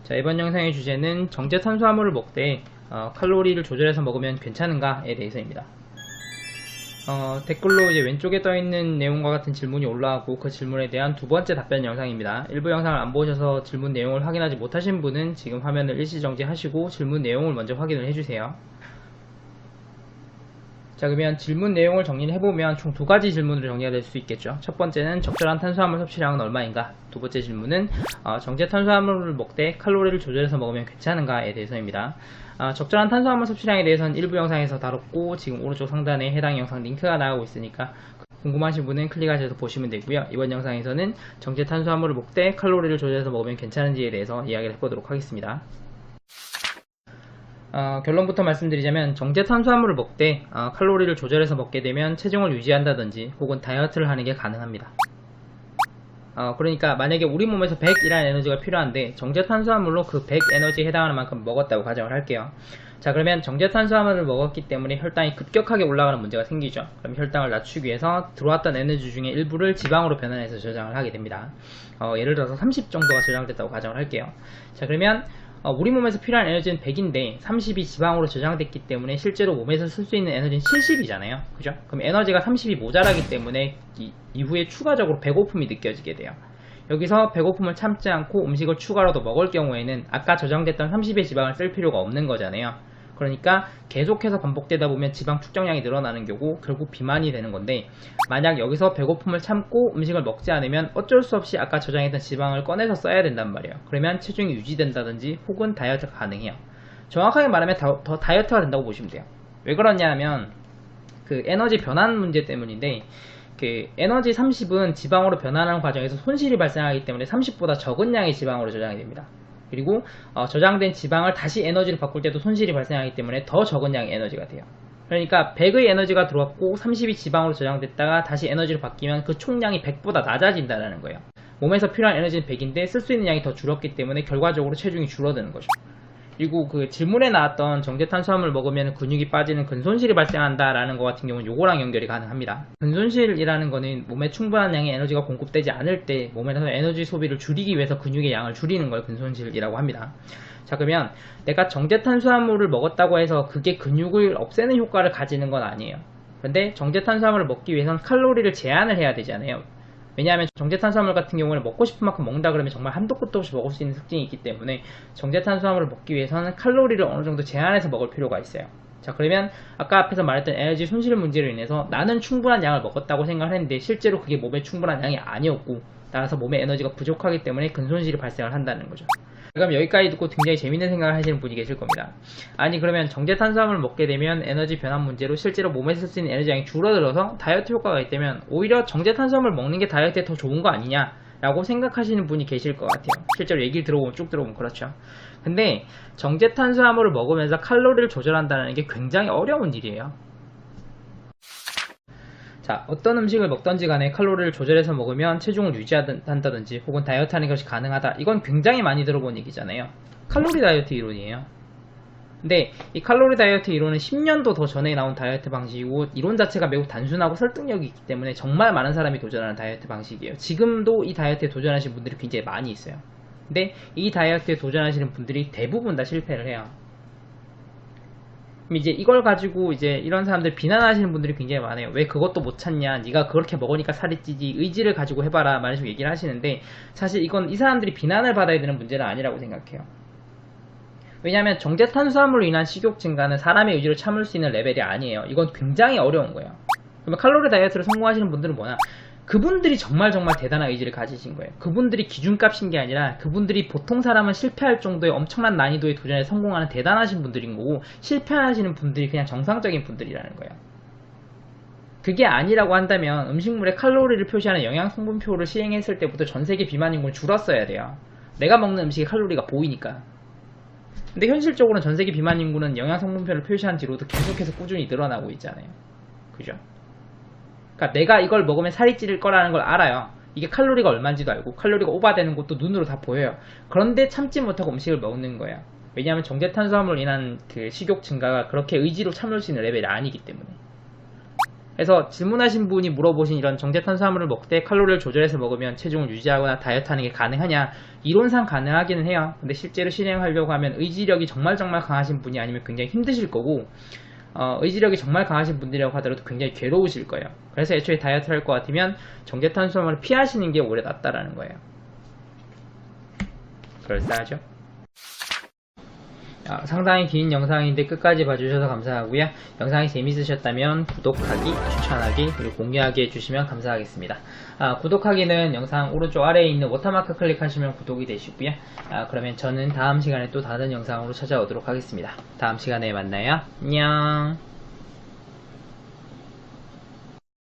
자, 이번 영상의 주제는 정제 탄수화물을 먹되 칼로리를 조절해서 먹으면 괜찮은가에 대해서입니다. 댓글로 이제 왼쪽에 떠있는 내용과 같은 질문이 올라왔고 그 질문에 대한 두 번째 답변 영상입니다. 일부 영상을 안 보셔서 질문 내용을 확인하지 못하신 분은 지금 화면을 일시정지하시고 질문 내용을 먼저 확인을 해주세요. 자, 그러면 질문 내용을 정리를 해보면 총 두 가지 질문으로 정리가 될 수 있겠죠. 첫 번째는 적절한 탄수화물 섭취량은 얼마인가? 두 번째 질문은 정제 탄수화물을 먹되 칼로리를 조절해서 먹으면 괜찮은가에 대해서입니다. 적절한 탄수화물 섭취량에 대해서는 일부 영상에서 다뤘고 지금 오른쪽 상단에 해당 영상 링크가 나오고 있으니까 궁금하신 분은 클릭하셔서 보시면 되고요. 이번 영상에서는 정제 탄수화물을 먹되 칼로리를 조절해서 먹으면 괜찮은지에 대해서 이야기를 해보도록 하겠습니다. 결론부터 말씀드리자면 정제 탄수화물을 먹되 칼로리를 조절해서 먹게 되면 체중을 유지한다든지 혹은 다이어트를 하는 게 가능합니다. 그러니까 만약에 우리 몸에서 100이라는 에너지가 필요한데 정제 탄수화물로 그 100 에너지에 해당하는 만큼 먹었다고 가정을 할게요. 자, 그러면 정제 탄수화물을 먹었기 때문에 혈당이 급격하게 올라가는 문제가 생기죠. 그럼 혈당을 낮추기 위해서 들어왔던 에너지 중에 일부를 지방으로 변환해서 저장을 하게 됩니다. 예를 들어서 30 정도가 저장됐다고 가정을 할게요. 자, 그러면 우리 몸에서 필요한 에너지는 100인데 30이 지방으로 저장됐기 때문에 실제로 몸에서 쓸 수 있는 에너지는 70이잖아요. 그죠? 그럼 에너지가 30이 모자라기 때문에 이후에 추가적으로 배고픔이 느껴지게 돼요. 여기서 배고픔을 참지 않고 음식을 추가로 더 먹을 경우에는 아까 저장됐던 30의 지방을 쓸 필요가 없는 거잖아요. 그러니까 계속해서 반복되다 보면 지방 축적량이 늘어나는 경우 결국 비만이 되는 건데, 만약 여기서 배고픔을 참고 음식을 먹지 않으면 어쩔 수 없이 아까 저장했던 지방을 꺼내서 써야 된단 말이에요. 그러면 체중이 유지된다든지 혹은 다이어트가 가능해요. 정확하게 말하면 더 다이어트가 된다고 보시면 돼요. 왜 그러냐 하면 그 에너지 변환 문제 때문인데, 그 에너지 30은 지방으로 변환하는 과정에서 손실이 발생하기 때문에 30보다 적은 양의 지방으로 저장이 됩니다. 그리고 저장된 지방을 다시 에너지로 바꿀 때도 손실이 발생하기 때문에 더 적은 양의 에너지가 돼요. 그러니까 100의 에너지가 들어왔고 30이 지방으로 저장됐다가 다시 에너지로 바뀌면 그 총량이 100보다 낮아진다는 거예요. 몸에서 필요한 에너지는 100인데 쓸 수 있는 양이 더 줄었기 때문에 결과적으로 체중이 줄어드는 거죠. 그리고 그 질문에 나왔던 정제 탄수화물 먹으면 근육이 빠지는 근손실이 발생한다라는 것 같은 경우는 요거랑 연결이 가능합니다. 근손실이라는 거는 몸에 충분한 양의 에너지가 공급되지 않을 때 몸에서 에너지 소비를 줄이기 위해서 근육의 양을 줄이는 걸 근손실이라고 합니다. 자, 그러면 내가 정제 탄수화물을 먹었다고 해서 그게 근육을 없애는 효과를 가지는 건 아니에요. 그런데 정제 탄수화물을 먹기 위해서는 칼로리를 제한을 해야 되잖아요. 왜냐하면 정제 탄수화물 같은 경우는 먹고 싶은 만큼 먹는다 그러면 정말 한도 끝도 없이 먹을 수 있는 특징이 있기 때문에 정제 탄수화물을 먹기 위해서는 칼로리를 어느 정도 제한해서 먹을 필요가 있어요. 자, 그러면 아까 앞에서 말했던 에너지 손실 문제로 인해서 나는 충분한 양을 먹었다고 생각을 했는데 실제로 그게 몸에 충분한 양이 아니었고, 따라서 몸에 에너지가 부족하기 때문에 근손실이 발생을 한다는 거죠. 그럼 여기까지 듣고 굉장히 재밌는 생각을 하시는 분이 계실 겁니다. 아니, 그러면 정제 탄수화물을 먹게 되면 에너지 변환 문제로 실제로 몸에서 쓸 수 있는 에너지 양이 줄어들어서 다이어트 효과가 있다면 오히려 정제 탄수화물을 먹는 게 다이어트에 더 좋은 거 아니냐 라고 생각하시는 분이 계실 것 같아요. 실제로 얘기를 들어보면 쭉 들어보면 그렇죠. 근데 정제 탄수화물을 먹으면서 칼로리를 조절한다는 게 굉장히 어려운 일이에요. 자, 어떤 음식을 먹던지 간에 칼로리를 조절해서 먹으면 체중을 유지한다든지 혹은 다이어트하는 것이 가능하다. 이건 굉장히 많이 들어본 얘기잖아요. 칼로리 다이어트 이론이에요. 근데 이 칼로리 다이어트 이론은 10년도 더 전에 나온 다이어트 방식이고 이론 자체가 매우 단순하고 설득력이 있기 때문에 정말 많은 사람이 도전하는 다이어트 방식이에요. 지금도 이 다이어트에 도전하시는 분들이 굉장히 많이 있어요. 근데 이 다이어트에 도전하시는 분들이 대부분 다 실패를 해요. 이제 이걸 가지고 이제 이런 사람들 비난하시는 분들이 굉장히 많아요. 왜 그것도 못 찾냐, 네가 그렇게 먹으니까 살이 찌지, 의지를 가지고 해봐라, 이런 식으로 얘기를 하시는데, 사실 이건 이 사람들이 비난을 받아야 되는 문제는 아니라고 생각해요. 왜냐하면 정제 탄수화물로 인한 식욕 증가는 사람의 의지를 참을 수 있는 레벨이 아니에요. 이건 굉장히 어려운 거예요. 그러면 칼로리 다이어트를 성공하시는 분들은 뭐냐, 그분들이 정말 대단한 의지를 가지신 거예요. 그분들이 기준값인 게 아니라 그분들이 보통 사람은 실패할 정도의 엄청난 난이도의 도전에 성공하는 대단하신 분들인 거고, 실패하시는 분들이 그냥 정상적인 분들이라는 거예요. 그게 아니라고 한다면 음식물에 칼로리를 표시하는 영양성분표를 시행했을 때부터 전세계 비만 인구는 줄었어야 돼요. 내가 먹는 음식에 칼로리가 보이니까. 근데 현실적으로는 전세계 비만 인구는 영양성분표를 표시한 뒤로도 계속해서 꾸준히 늘어나고 있잖아요. 그죠? 그러니까 내가 이걸 먹으면 살이 찌를 거라는 걸 알아요. 이게 칼로리가 얼마인지도 알고 칼로리가 오버되는 것도 눈으로 다 보여요. 그런데 참지 못하고 음식을 먹는 거예요. 왜냐하면 정제 탄수화물로 인한 그 식욕 증가가 그렇게 의지로 참을 수 있는 레벨이 아니기 때문에. 그래서 질문하신 분이 물어보신 이런 정제탄수화물을 먹을 때 칼로리를 조절해서 먹으면 체중을 유지하거나 다이어트하는 게 가능하냐? 이론상 가능하기는 해요. 근데 실제로 실행하려고 하면 의지력이 정말 강하신 분이 아니면 굉장히 힘드실 거고, 의지력이 정말 강하신 분들이라고 하더라도 굉장히 괴로우실 거예요. 그래서 애초에 다이어트를 할 것 같으면 정제탄수화물을 피하시는 게 오히려 낫다라는 거예요. 그럴싸하죠? 상당히 긴 영상인데 끝까지 봐주셔서 감사하고요. 영상이 재밌으셨다면 구독하기, 추천하기, 그리고 공유하기 해주시면 감사하겠습니다. 구독하기는 영상 오른쪽 아래에 있는 워터마크 클릭하시면 구독이 되시고요. 그러면 저는 다음 시간에 또 다른 영상으로 찾아오도록 하겠습니다. 다음 시간에 만나요. 안녕.